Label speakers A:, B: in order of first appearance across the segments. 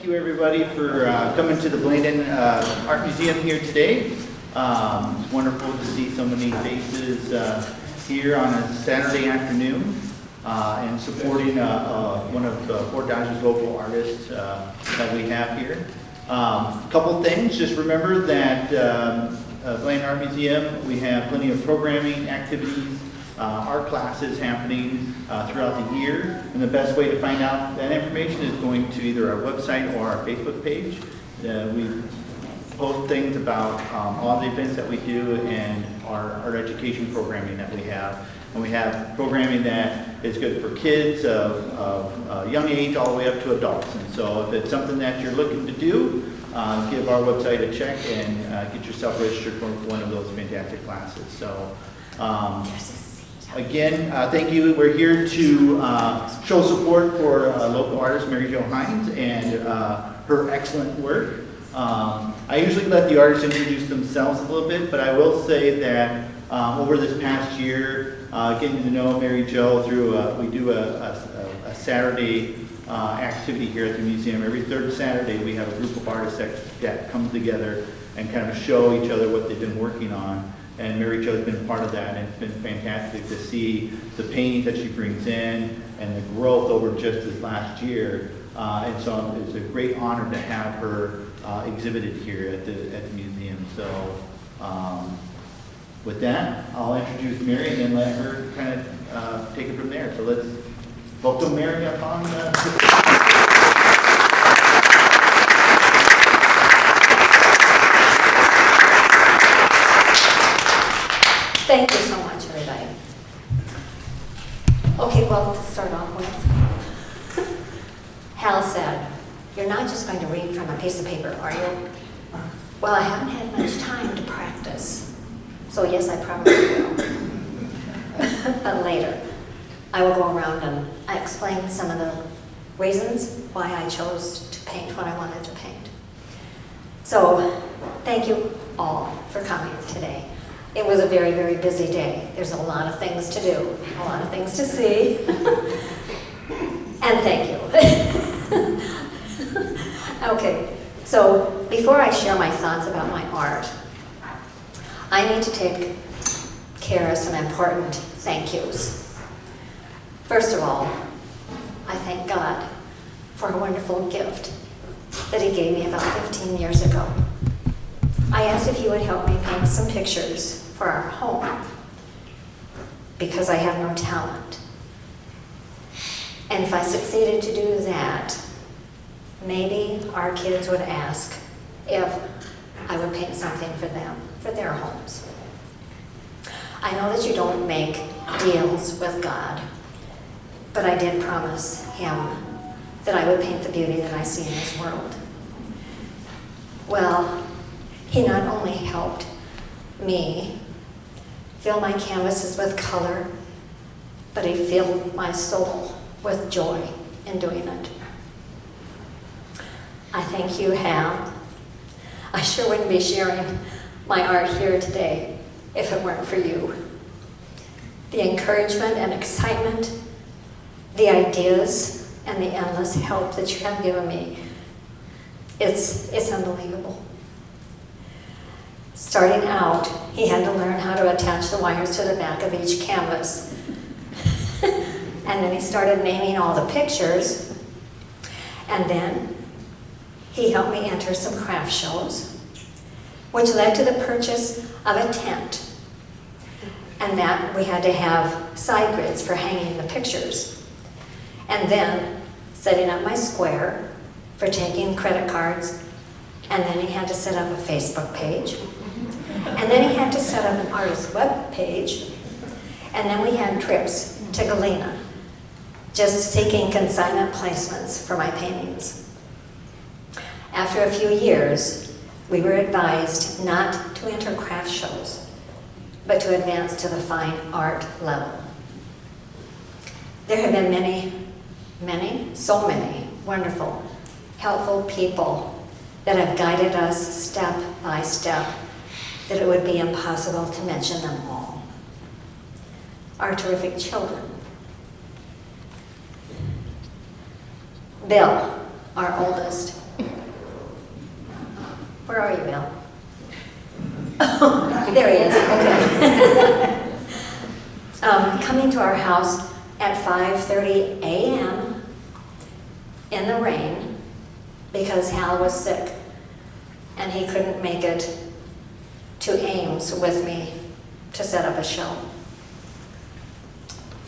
A: Thank you everybody for coming to the Blanden Art Museum here today. It's wonderful to see so many faces here on a Saturday afternoon and supporting one of Fort Dodge's local artists that we have here. A couple things, just remember that Blanden Art Museum, we have plenty of programming, activities, art classes happening throughout the year, and the best way to find out that information is going to either our website or our Facebook page. We post things about all the events that we do and our art education programming that we have. And we have programming that is good for kids of young age all the way up to adults. And so if it's something that you're looking to do, give our website a check and get yourself registered for one of those fantastic classes. So. Again, thank you. We're here to show support for local artist Mary Jo Hinds and her excellent work. I usually let the artists introduce themselves a little bit, but I will say that over this past year, getting to know Mary Jo through, we do a Saturday activity here at the museum. Every third Saturday, we have a group of artists that come together and kind of show each other what they've been working on. And Mary Jo has been a part of that, and it's been fantastic to see the paintings that she brings in and the growth over just this last year. And so it's a great honor to have her exhibited here at the museum. So with that, I'll introduce Mary and then let her kind of take it from there. So let's welcome Mary up on
B: Thank you so much, everybody. Okay, well, to start off with, Hal said, "You're not just going to read from a piece of paper, are you?" Well, I haven't had much time to practice, so yes, I probably will. But later, I will go around and explain some of the reasons why I chose to paint what I wanted to paint. So, thank you all for coming today. It was a very, very busy day. There's a lot of things to do, a lot of things to see. And thank you. Okay, so before I share my thoughts about my art, I need to take care of some important thank yous. First of all, I thank God for a wonderful gift that He gave me about 15 years ago. I asked if He would help me paint some pictures for our home because I have no talent. And if I succeeded to do that, maybe our kids would ask if I would paint something for them, for their homes. I know that you don't make deals with God, but I did promise Him that I would paint the beauty that I see in this world. Well, He not only helped me fill my canvases with color, but He filled my soul with joy in doing it. I thank you, Hal. I sure wouldn't be sharing my art here today if it weren't for you. The encouragement and excitement, the ideas, and the endless help that you have given me, it's unbelievable. Starting out, he had to learn how to attach the wires to the back of each canvas. And then he started naming all the pictures. And then he helped me enter some craft shows, which led to the purchase of a tent. And that we had to have side grids for hanging the pictures. And then setting up my square for taking credit cards. And then he had to set up a Facebook page. And then he had to set up an artist's web page. And then we had trips to Galena, just seeking consignment placements for my paintings. After a few years, we were advised not to enter craft shows, but to advance to the fine art level. There have been so many wonderful, helpful people that have guided us step by step that it would be impossible to mention them all. Our terrific children. Bill, our oldest, Where are you, Bill? Oh, there he is, okay. Coming to our house at 5:30 a.m. in the rain because Hal was sick and he couldn't make it to Ames with me to set up a show.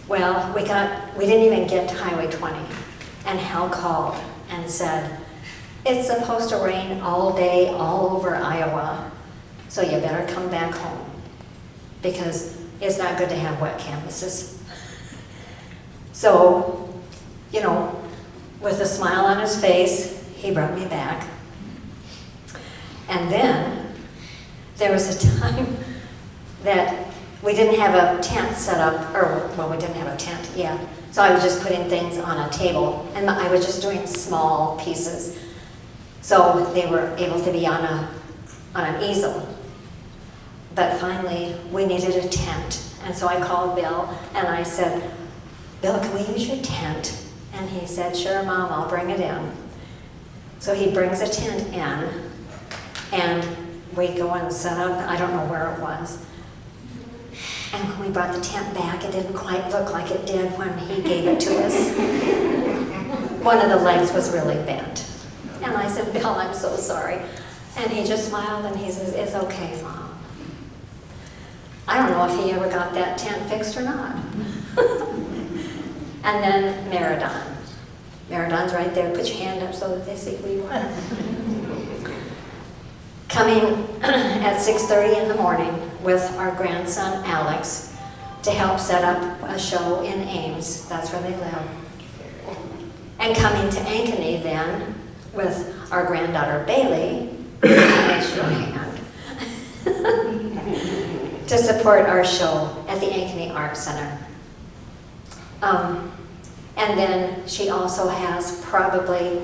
B: Well, we didn't even get to Highway 20, and Hal called and said, "It's supposed to rain all day, all over Iowa, so you better come back home, because it's not good to have wet canvases." So, you know, with a smile on his face, he brought me back. And then there was a time that we didn't have a tent set up, or, well, we didn't have a tent yet. So I was just putting things on a table, and I was just doing small pieces. So they were able to be on an easel. But finally, we needed a tent. And so I called Bill, and I said, "Bill, can we use your tent?" And he said, "Sure, Mom, I'll bring it in." So he brings a tent in, and we go and set up, I don't know where it was. And when we brought the tent back, it didn't quite look like it did when he gave it to us. One of the legs was really bent. And I said, "Bill, I'm so sorry." And he just smiled and he says, "It's okay, Mom." I don't know if he ever got that tent fixed or not. And then Meridon. Meridon's right there. Put your hand up so that they see who you are. Coming at 6:30 in the morning with our grandson Alex to help set up a show in Ames. That's where they live. And coming to Ankeny then with our granddaughter Bailey, raise your hand, to support our show at the Ankeny Art Center. And then she also has probably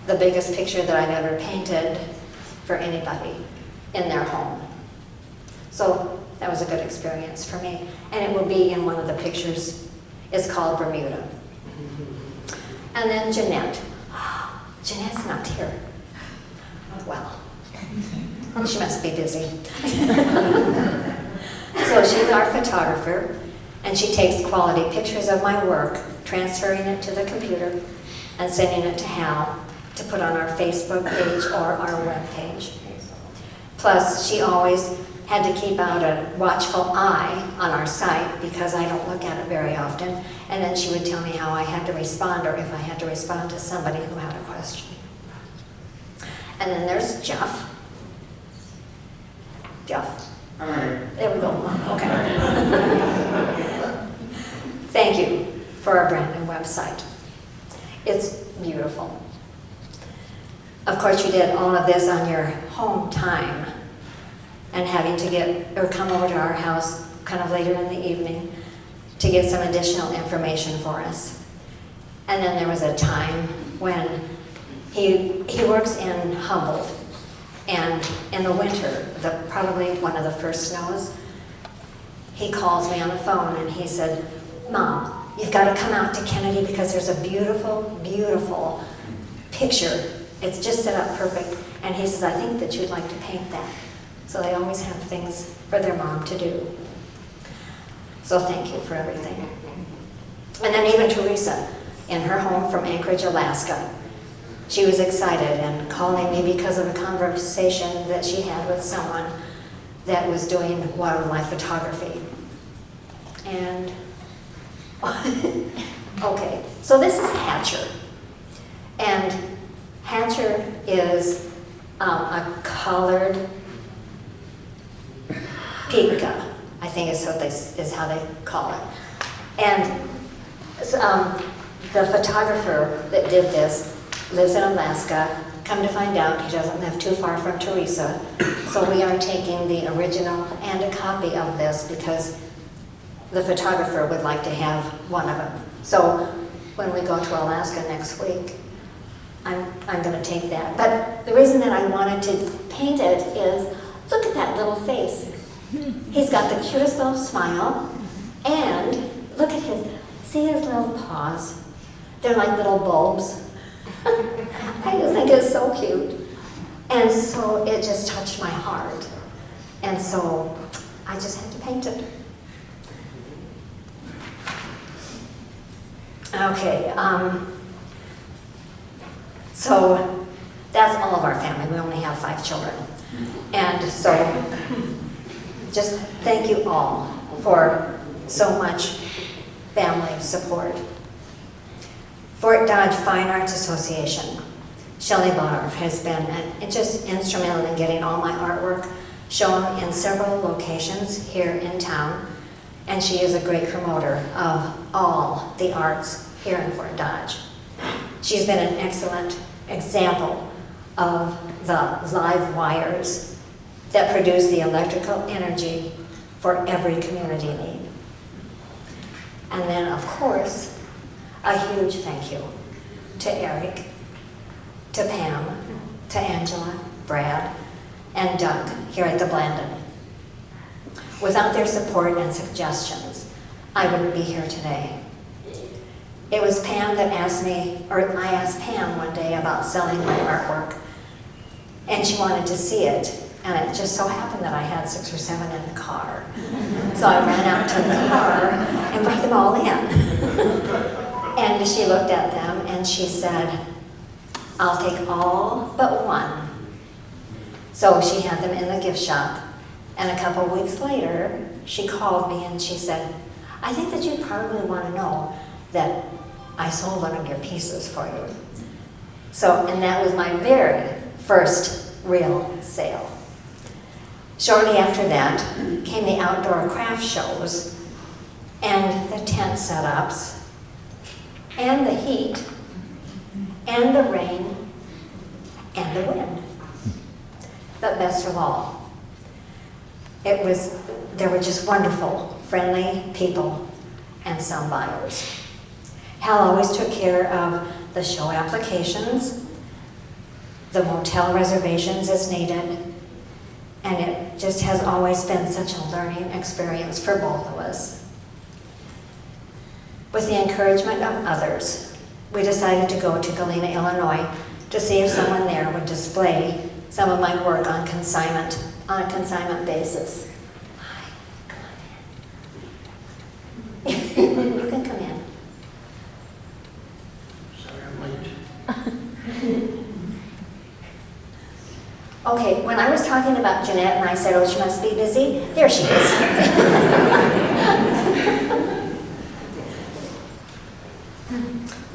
B: the biggest picture that I've ever painted for anybody in their home. So that was a good experience for me. And it will be in one of the pictures. It's called Bermuda. And then Jeanette. Jeanette's not here. Well, she must be busy. So she's our photographer, and she takes quality pictures of my work, transferring it to the computer and sending it to Hal to put on our Facebook page or our web page. Plus, she always had to keep out a watchful eye on our site because I don't look at it very often, and then she would tell me how I had to respond or if I had to respond to somebody who had a question. And then there's Jeff. Jeff.
C: All right.
B: There we go. Okay. Thank you for our brand new website. It's beautiful. Of course, you did all of this on your home time and having to come over to our house kind of later in the evening to get some additional information for us. And then there was a time when he works in Humboldt, and in the winter, probably one of the first snows, he calls me on the phone and he said, "Mom, you've got to come out to Kennedy because there's a beautiful, beautiful picture. It's just set up perfect." And he says, "I think that you'd like to paint that." So they always have things for their mom to do. So thank you for everything. And then even Teresa, in her home from Anchorage, Alaska, she was excited and calling me because of a conversation that she had with someone that was doing wildlife photography. And, okay, so this is Hatcher. And Hatcher is a collared pika, I think is how they call it. And the photographer that did this lives in Alaska. Come to find out, he doesn't live too far from Teresa. So we are taking the original and a copy of this because the photographer would like to have one of them. So when we go to Alaska next week, I'm going to take that. But the reason that I wanted to paint it is, look at that little face. He's got the cutest little smile, and look at see his little paws. They're like little bulbs. I just think it's so cute. And so it just touched my heart. And so I just had to paint it. Okay, so that's all of our family. We only have 5 children. And so just thank you all for so much family support. Fort Dodge Fine Arts Association. Shelley Bonner has been just instrumental in getting all my artwork shown in several locations here in town, and she is a great promoter of all the arts here in Fort Dodge. She's been an excellent example of the live wires that produce the electrical energy for every community need. And then, of course, a huge thank you to Eric, to Pam, to Angela, Brad, and Doug here at the Blanden. Without their support and suggestions, I wouldn't be here today. It was Pam that asked me, or I asked Pam one day about selling my artwork, and she wanted to see it, and it just so happened that I had 6 or 7 in the car. So I ran out to the car and brought them all in. And she looked at them and she said, "I'll take all but one." So she had them in the gift shop, and a couple weeks later, she called me and she said, "I think that you probably want to know that I sold one of your pieces for you." So, and that was my very first real sale. Shortly after that came the outdoor craft shows and the tent setups and the heat and the rain and the wind. But best of all, there were just wonderful, friendly people and some buyers. Hal always took care of the show applications, the motel reservations as needed, and it just has always been such a learning experience for both of us. With the encouragement of others, we decided to go to Galena, Illinois to see if someone there would display some of my work on a consignment basis. Hi, come on in. You can come in.
C: Sorry I'm late.
B: Okay, when I was talking about Jeanette and I said, "Oh, she must be busy," there she is.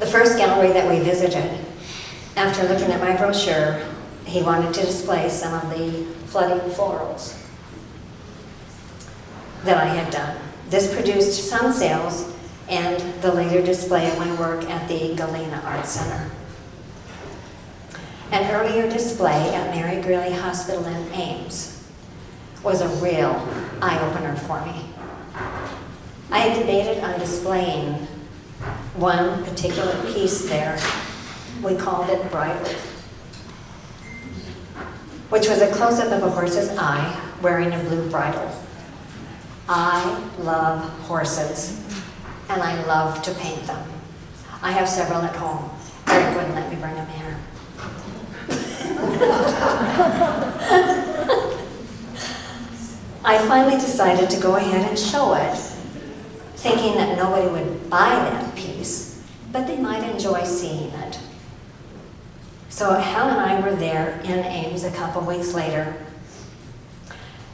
B: The first gallery that we visited, after looking at my brochure, he wanted to display some of the flooding florals that I had done. This produced some sales and the later display of my work at the Galena Art Center. An earlier display at Mary Greeley Hospital in Ames was a real eye-opener for me. I had debated on displaying one particular piece there. We called it Bridled, which was a close-up of a horse's eye wearing a blue bridle. I love horses, and I love to paint them. I have several at home. Eric wouldn't let me bring them here. I finally decided to go ahead and show it, thinking that nobody would buy that piece, but they might enjoy seeing it. So Hal and I were there in Ames a couple weeks later,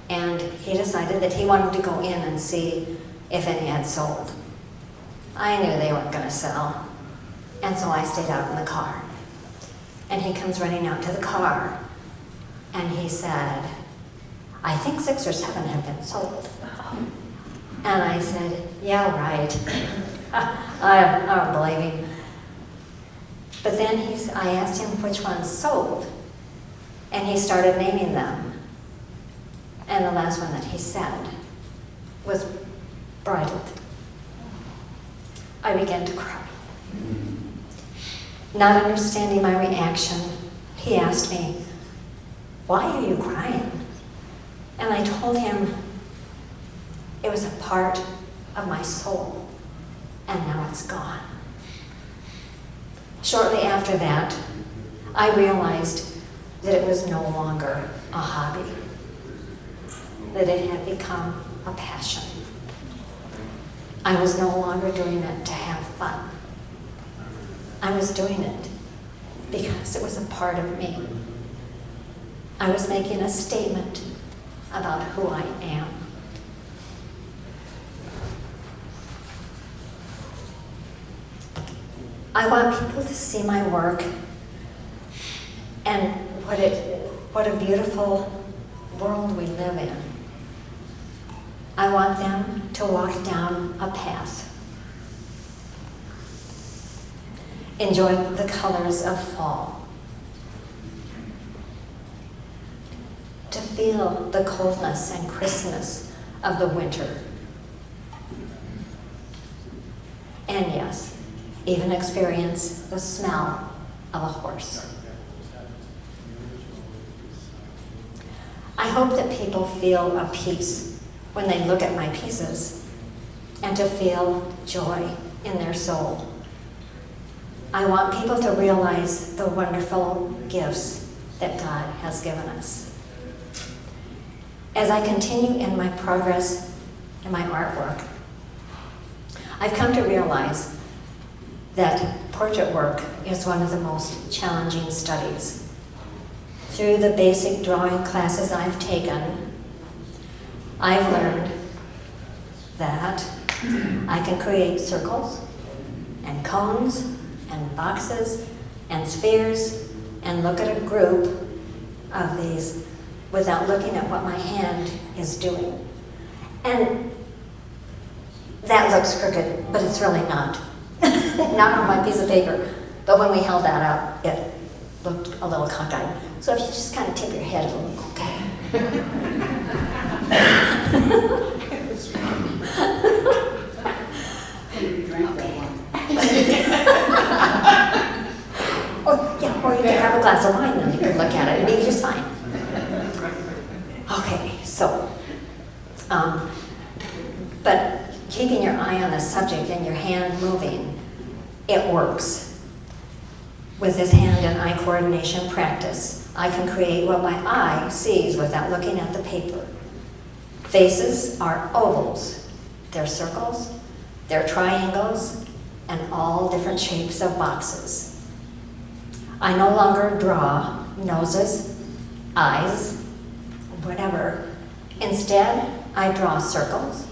B: and he decided that he wanted to go in and see if any had sold. I knew they weren't going to sell, and so I stayed out in the car. And he comes running out to the car, and he said, "I think 6 or 7 have been sold." And I said, "Yeah, right." I don't believe him. But then I asked him which ones sold, and he started naming them. And the last one that he said was Bridled. I began to cry. Not understanding my reaction, he asked me, "Why are you crying?" And I told him it was a part of my soul, and now it's gone. Shortly after that, I realized that it was no longer a hobby, that it had become a passion. I was no longer doing it to have fun. I was doing it because it was a part of me. I was making a statement about who I am. I want people to see my work and what a beautiful world we live in. I want them to walk down a path, enjoy the colors of fall, to feel the coldness and crispness of the winter, and yes, even experience the smell of a horse. I hope that people feel a peace when they look at my pieces and to feel joy in their soul. I want people to realize the wonderful gifts that God has given us. As I continue in my progress in my artwork, I've come to realize that portrait work is one of the most challenging studies. Through the basic drawing classes I've taken, I've learned that I can create circles and cones and boxes and spheres and look at a group of these without looking at what my hand is doing. And that looks crooked, but it's really not. Not on my piece of paper, but when we held that up, it looked a little cockeyed. So if you just kind of tip your head, it'll look okay. Or you could have a glass of wine and you could look at it and be just fine. Okay, so, but keeping your eye on the subject and your hand moving, it works. With this hand and eye coordination practice, I can create what my eye sees without looking at the paper. Faces are ovals, they're circles, they're triangles, and all different shapes of boxes. I no longer draw noses, eyes, whatever. Instead, I draw circles,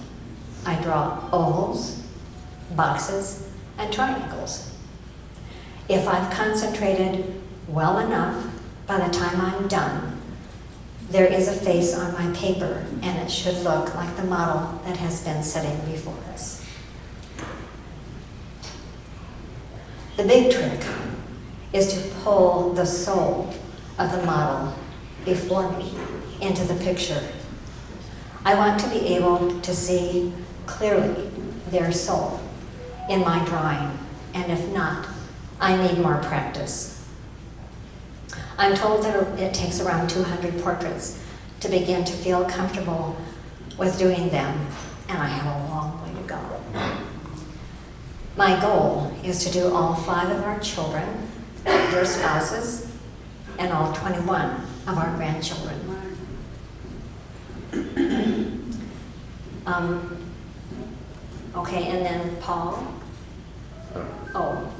B: I draw ovals, boxes, and triangles. If I've concentrated well enough, by the time I'm done, there is a face on my paper, and it should look like the model that has been sitting before us. The big trick is to pull the soul of the model before me into the picture. I want to be able to see clearly their soul in my drawing, and if not, I need more practice. I'm told that it takes around 200 portraits to begin to feel comfortable with doing them, and I have a long way to go. My goal is to do all 5 of our children, their spouses, and all 21 of our grandchildren. Okay, and then Paul. Oh,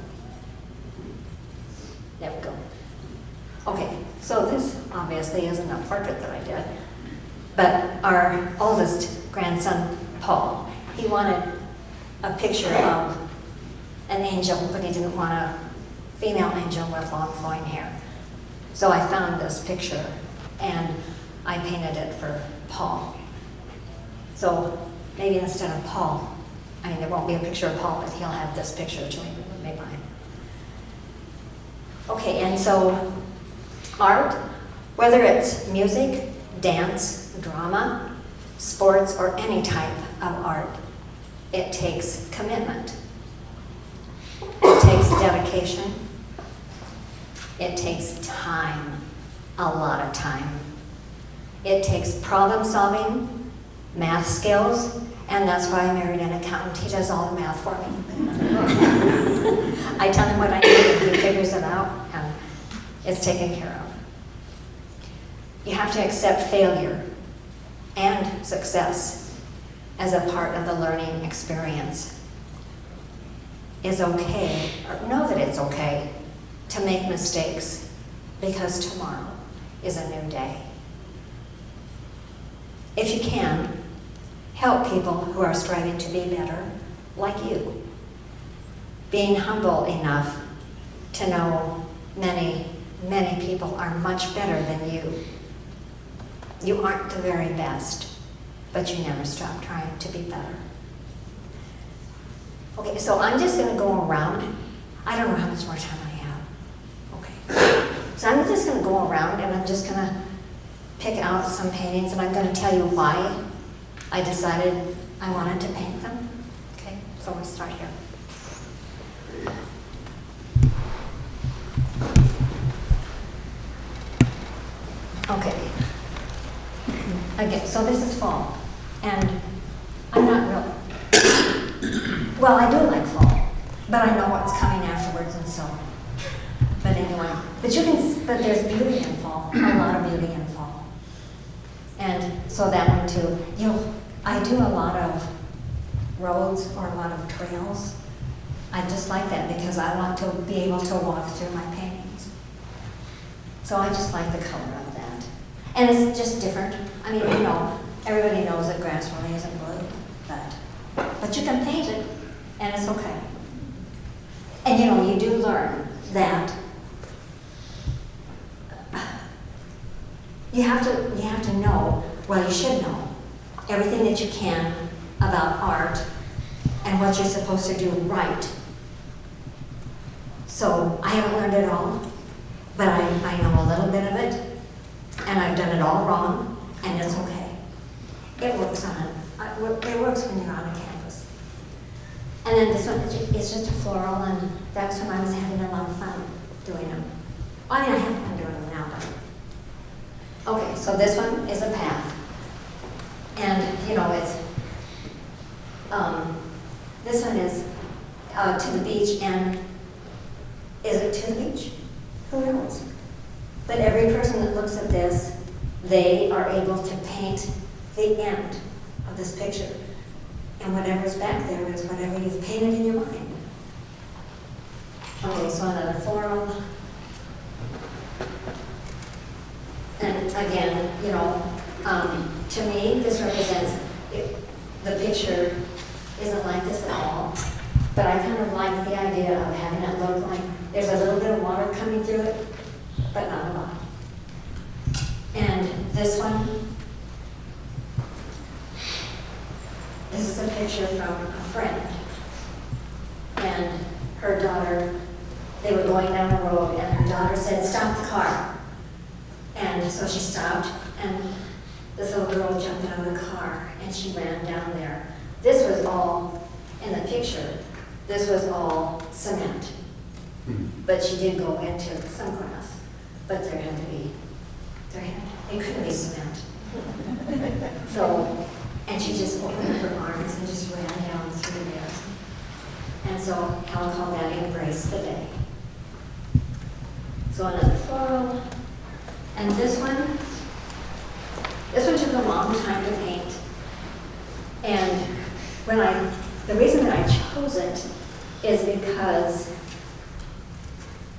B: there we go. Okay, so this obviously isn't a portrait that I did, but our oldest grandson, Paul, he wanted a picture of an angel, but he didn't want a female angel with long flowing hair. So I found this picture and I painted it for Paul. So maybe instead of Paul, I mean, there won't be a picture of Paul, but he'll have this picture to make mine. Okay, and so art, whether it's music, dance, drama, sports, or any type of art, it takes commitment. It takes dedication. It takes time, a lot of time. It takes problem solving, math skills, and that's why I married an accountant. He does all the math for me. I tell him what I need and he figures it out, and it's taken care of. You have to accept failure and success as a part of the learning experience. It's okay, or know that it's okay, to make mistakes, because tomorrow is a new day. If you can, help people who are striving to be better, like you. Being humble enough to know many, many people are much better than you. You aren't the very best, but you never stop trying to be better. Okay, so I'm just going to go around. I don't know how much more time I have. Okay. So I'm just going to go around and I'm just going to pick out some paintings and I'm going to tell you why I decided I wanted to paint them. Okay, so we'll start here. Okay. Again, so this is fall, and I'm not real. Well, I do like fall, but I know what's coming afterwards, and so. But anyway, but there's beauty in fall, a lot of beauty in fall, and so that one too. I do a lot of roads or a lot of trails. I just like that because I want to be able to walk through my paintings. So I just like the color of that. And it's just different. I mean, everybody knows that grass really isn't blue, but you can paint it, and it's okay. And you do learn that you have to know, well, you should know everything that you can about art and what you're supposed to do right. So I haven't learned it all, but I know a little bit of it. And I've done it all wrong, and it's okay. It works it works when you're on a canvas. And then this one is just a floral, and that's when I was having a lot of fun doing them. I mean, I have fun doing them now, but. Okay, so this one is a path. And, it's, this one is to the beach, and is it to the beach? Who knows? But every person that looks at this, they are able to paint the end of this picture. And whatever's back there is whatever you've painted in your mind. Okay, so another floral. And again, to me, this represents, the picture isn't like this at all, but I kind of like the idea of having it look like there's a little bit of water coming through it, but not a lot. And this one, this is a picture from a friend. And her daughter, they were going down the road, and her daughter said, "Stop the car." And so she stopped, and this little girl jumped out of the car, and she ran down there. This was all, in the picture, this was all cement. But she did go into some grass. But it couldn't be cement. So, and she just opened up her arms and just ran down through there. And so I'll call that embrace the day. So another floral. And this one took a long time to paint. And the reason that I chose it is because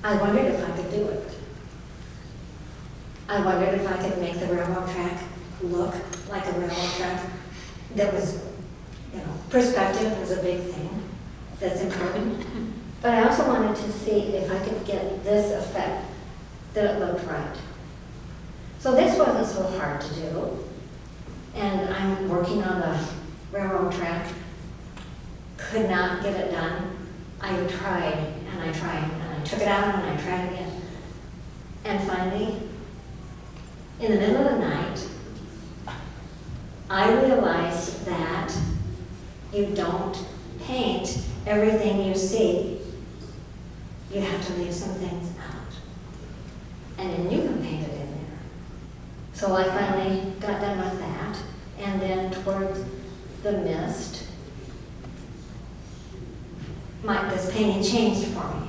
B: I wondered if I could do it. I wondered if I could make the railroad track look like a railroad track that was, perspective is a big thing that's important. But I also wanted to see if I could get this effect, that it looked right. So this wasn't so hard to do. And I'm working on the railroad track. Could not get it done. I tried, and I took it out, and I tried again. And finally, in the middle of the night, I realized that you don't paint everything you see. You have to leave some things out. And then you can paint it in there. So I finally got done with that. And then towards the mist, this painting changed for me.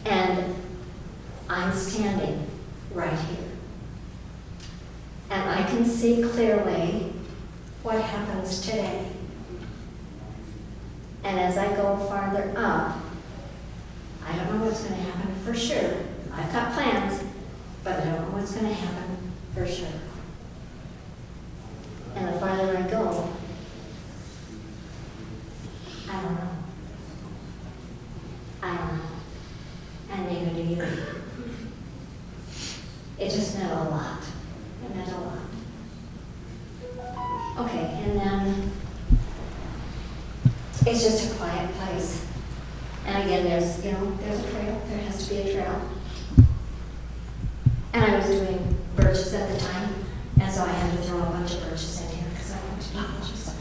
B: And I'm standing right here. And I can see clearly what happens today. And as I go farther up, I don't know what's going to happen for sure. I've got plans, but I don't know what's going to happen for sure. And the farther I go, I don't know. I don't know. And neither do you. It just meant a lot. It meant a lot. Okay, and then it's just a quiet place. And again, there's a trail. There has to be a trail. And I was doing birches at the time, and so I had to throw a bunch of birches in here because I wanted to do birches.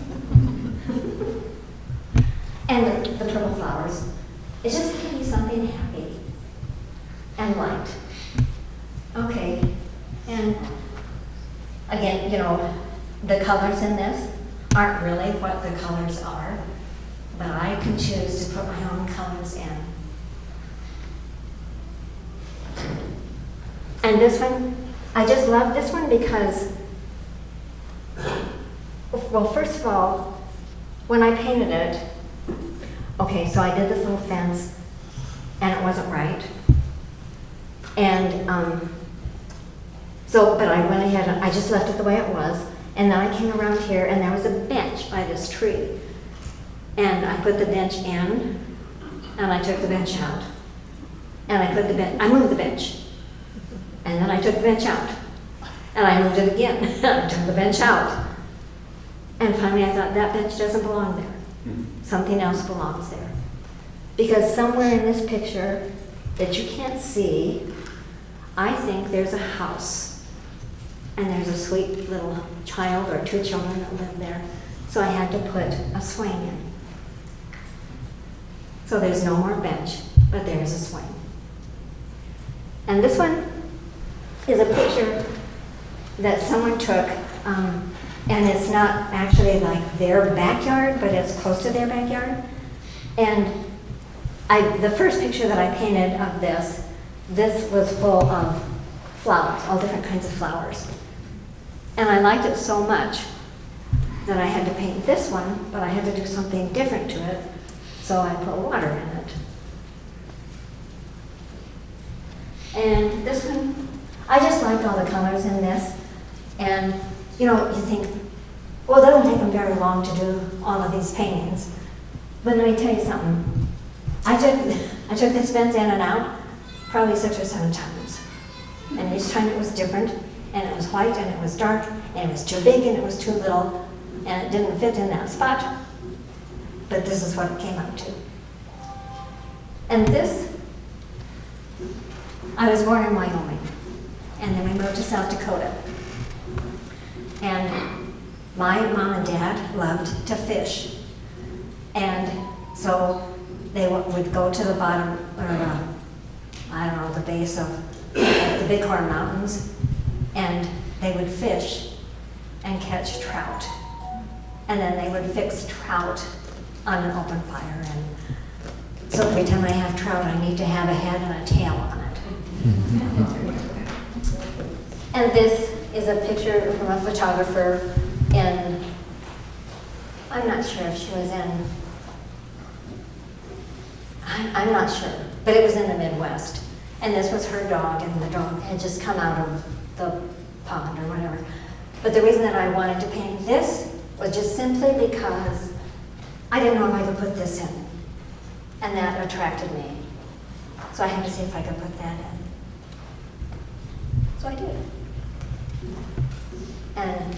B: And the purple flowers. It just gave me something happy and light. Okay, and again, the colors in this aren't really what the colors are, but I can choose to put my own colors in. And this one, I just love this one because, well, first of all, when I painted it, okay, so I did this little fence, and it wasn't right. And but I went ahead and I just left it the way it was. And then I came around here, and there was a bench by this tree. And I put the bench in, and I took the bench out. And I moved the bench. And then I took the bench out. And I moved it again, and I took the bench out. And finally I thought, that bench doesn't belong there. Something else belongs there. Because somewhere in this picture that you can't see, I think there's a house. And there's a sweet little child or two children that live there. So I had to put a swing in. So there's no more bench, but there's a swing. And this one is a picture that someone took, and it's not actually like their backyard, but it's close to their backyard. And the first picture that I painted of this was full of flowers, all different kinds of flowers. And I liked it so much that I had to paint this one, but I had to do something different to it, so I put water in it. And this one, I just liked all the colors in this. And you think, well, it doesn't take them very long to do all of these paintings. But let me tell you something. I took this fence in and out probably 6 or 7 times. And each time it was different, and it was white, and it was dark, and it was too big, and it was too little, and it didn't fit in that spot. But this is what it came out to. And this, I was born in Wyoming, and then we moved to South Dakota. And my mom and dad loved to fish. And so they would go to the bottom, or the base of the Bighorn Mountains, and they would fish and catch trout. And then they would fix trout on an open fire. And so every time I have trout, I need to have a head and a tail on it. And this is a picture from a photographer in, I'm not sure if she was in, I'm not sure, but it was in the Midwest. And this was her dog, and the dog had just come out of the pond or whatever. But the reason that I wanted to paint this was just simply because I didn't know if I could put this in. And that attracted me. So I had to see if I could put that in. So I did. And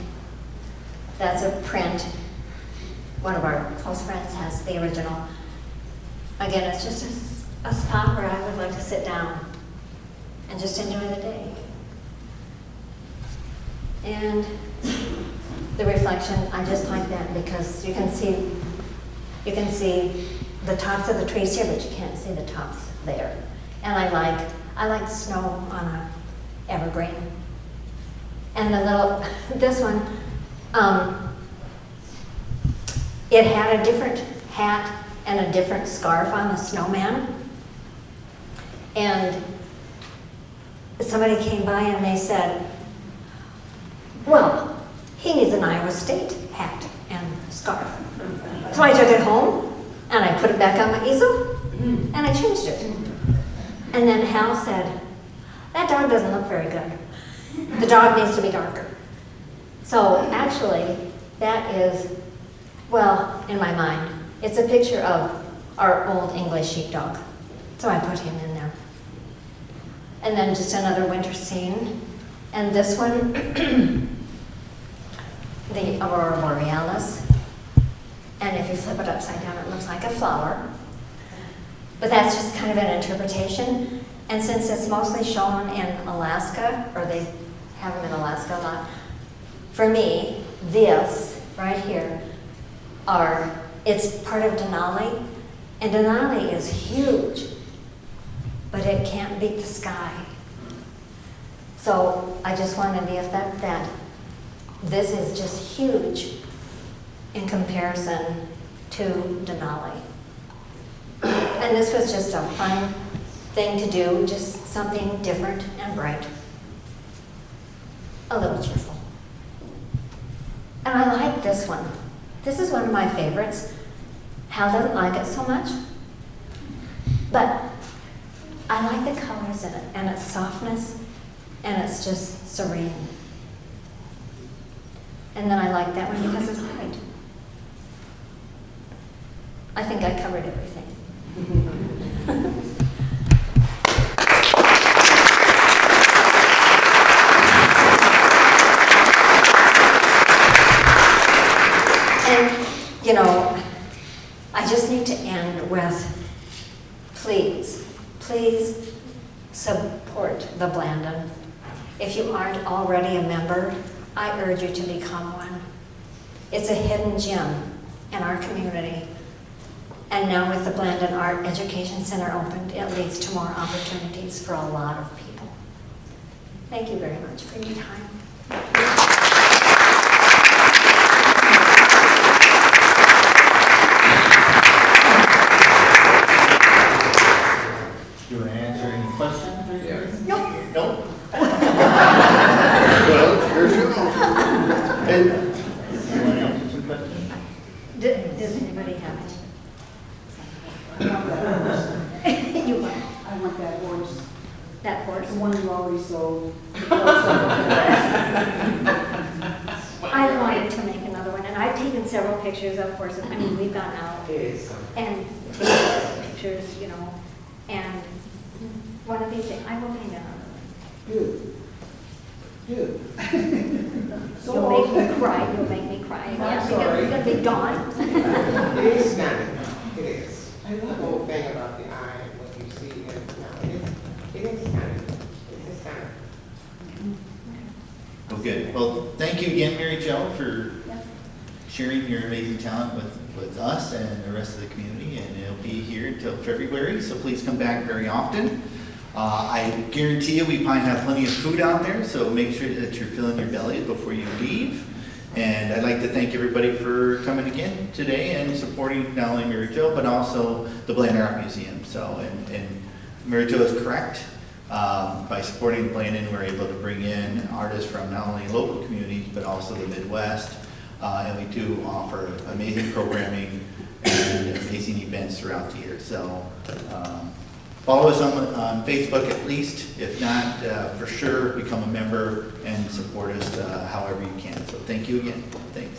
B: that's a print. One of our close friends has the original. Again, it's just a spot where I would like to sit down and just enjoy the day. And the reflection, I just like that because you can see the tops of the trees here, but you can't see the tops there. And I like snow on a evergreen. And this one, it had a different hat and a different scarf on the snowman. And somebody came by and they said, Well, he needs an Iowa State hat and scarf. So I took it home and I put it back on my easel and I changed it. And then Hal said, that dog doesn't look very good. The dog needs to be darker. So actually, that is, well, in my mind, it's a picture of our old English sheepdog. So I put him in there. And then just another winter scene. And this one, the Aurora Borealis. And if you flip it upside down, it looks like a flower. But that's just kind of an interpretation. And since it's mostly shown in Alaska, or they have them in Alaska a lot, for me, this right here it's part of Denali. And Denali is huge, but it can't beat the sky. So I just wanted the effect that this is just huge in comparison to Denali. And this was just a fun thing to do, just something different and bright. A little cheerful. And I like this one. This is one of my favorites. Hal doesn't like it so much, but I like the colors in it and its softness, and it's just serene. And then I like that one because it's bright. I think I covered everything. And, you know, I just need to end with, please support the Blanden. If you aren't already a member, I urge you to become one. It's a hidden gem in our community. And now with the Blanden Art Education Center opened, it leads to more opportunities for a lot of people. Thank you very much for your time.
A: Do you want to answer any questions? Or anything?
B: Nope.
A: Nope.
C: Well, here's your
A: Hey, you want to answer some questions?
B: Does anybody have any? You want
D: I want that horse,
B: that horse?
D: the one you always sold.
B: I wanted to make another one, and I've taken several pictures of horses. I mean, we've gone out and taken pictures, you know, and one of these days, I will paint another one.
D: Good. Good. So
B: You'll make me
D: often-
B: cry, you'll make me cry.
D: I'm
B: Yeah, because
D: sorry.
B: it's gonna be dawn.
E: It is stunning. It is.
D: I
E: The
D: love
E: whole thing about the eye and what you see, and it is stunning. It is stunning.
A: Well, good. Well, thank you again, Mary Jo, for sharing your amazing talent with us and the rest of the community. And it'll be here until February, so please come back very often. I guarantee you we probably have plenty of food out there, so make sure that you're filling your belly before you leave. And I'd like to thank everybody for coming again today and supporting not only Mary Jo, but also the Blanden Art Museum. So, and Mary Jo is correct. By supporting Blanden, we're able to bring in artists from not only local communities, but also the Midwest. And we do offer amazing programming and amazing events throughout the year. So follow us on Facebook at least. If not, for sure, become a member and support us however you can. So thank you again. Thanks.